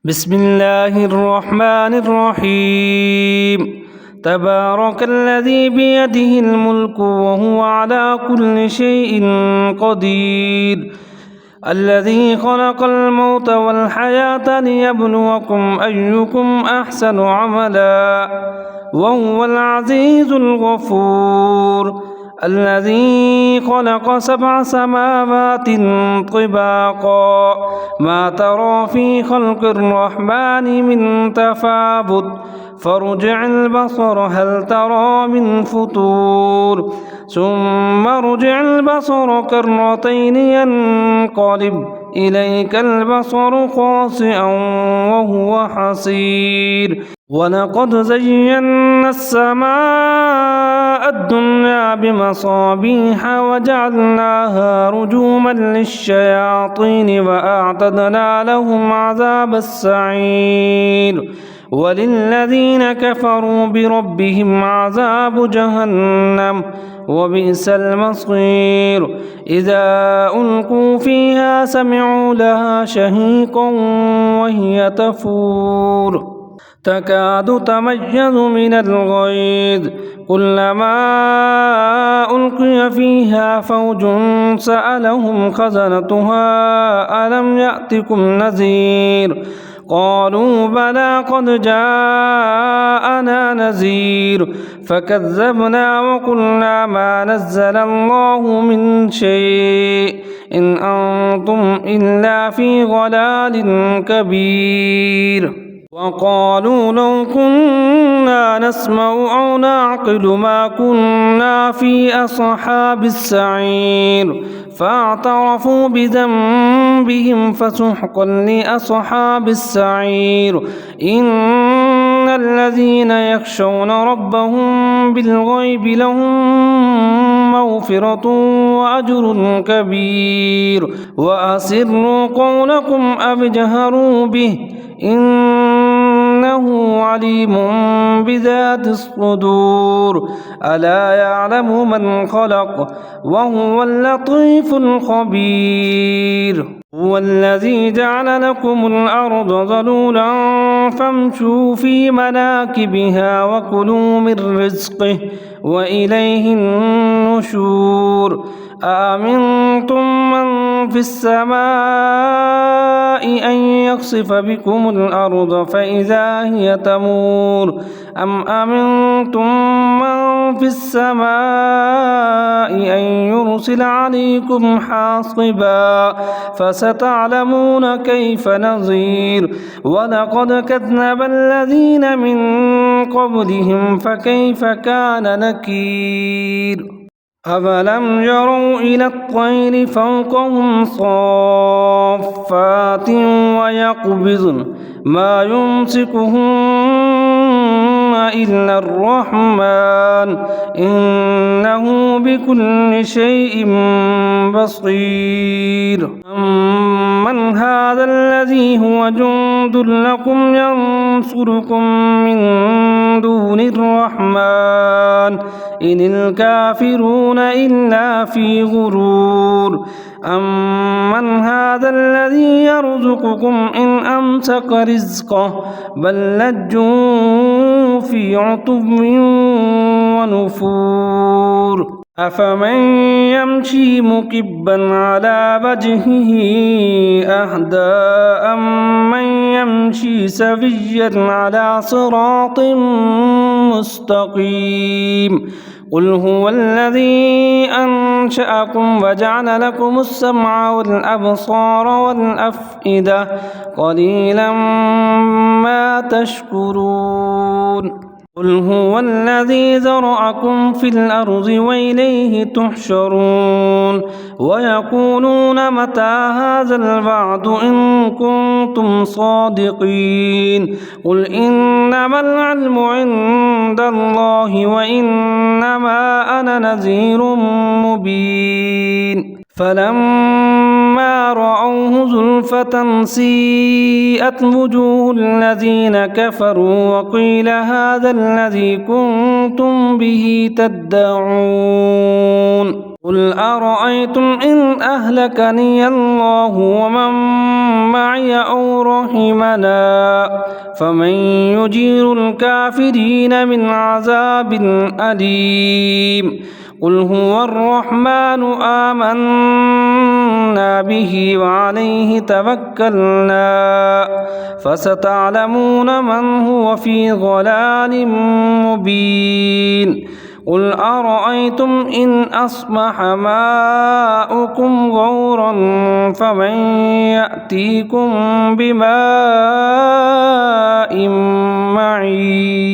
بسم الله الرحمن الرحيم. تبارك الذي بيده الملك وهو على كل شيء قدير. الذي خلق الموت والحياة ليبلوكم أيكم أحسن عملا وهو العزيز الغفور. الذي خلق 7 سماوات طباقا ما ترى في خلق الرحمن من تفاوت فارجع البصر هل ترى من فطور ثم ارجع البصر كرتين ينقلب إليك البصر خاسئا وهو حسير. ولقد زينا السماء الدنيا بمصابيح وجعلناها رجوما للشياطين وأعتدنا لهم عذاب السعير. وللذين كفروا بربهم عذاب جهنم وبئس المصير. إذا ألقوا فيها سمعوا لها شهيقا وهي تفور تكاد تميز من الغيظ كلما ألقي فيها فوج سألهم خزنتها ألم يأتكم نذير قالوا بلى قد جاءنا نذير فكذبنا وقلنا ما نزل الله من شيء إن أنتم إلا في ضلال كبير. وقالوا لو كنا نسمع أو نعقل ما كنا في أصحاب السعير فاعترفوا بذنبهم فسحقا لأصحاب السعير. إن الذين يخشون ربهم بالغيب لهم مغفرة وأجر كبير. وأسروا قولكم أو اجهروا به إنه عليم بذات الصدور. ألا يعلم من خلق وهو اللطيف الخبير. هو الذي جعل لكم الأرض ذلولا فامشوا في مناكبها وكلوا من رزقه وإليه النشور. أأمنتم من في السماء أن يخسف بكم الأرض فإذا هي تمور أم أمنتم من في السماء أن يرسل عليكم حاصبا فستعلمون كيف نذير. ولقد كذب الذين من قبلهم فكيف كان نكير. أفلم يروا إلى الطير فوقهم صافات ويقبضن ما يمسكهن إلا الرحمن إنه بكل شيء بصير. أمن هذا الذي هو جند لكم ينصركم من دون الرحمن إن الكافرون إلا في غرور. أمن هذا الذي يرزقكم إن أمسك رزقه بل لجوا في عتب ونفور. أفمن يمشي مكبا على وجهه أهدى أمن يمشي سويا على صراط مستقيم. قل هو الذي أنشأكم وجعل لكم السمع والأبصار والأفئدة قليلا ما تشكرون. قل هو الذي ذرأكم في الأرض وإليه تحشرون. ويقولون متى هذا الوعد إن كنتم صادقين. قل إنما العلم عند الله وإنما أنا نذير مبين. فلما رأوه زلفة سيئت وجوه الذين كفروا وقيل هذا الذي كنتم به تدعون. قل أرأيتم إن أهلكني الله ومن معي أو رحمنا فمن يجير الكافرين من عذاب أليم قل هو الرحمن آمنا به وعليه توكلنا فستعلمون من هو في ضلال مبين قل أرأيتم إن أصبح ماؤكم غورا فمن يأتيكم بماء معين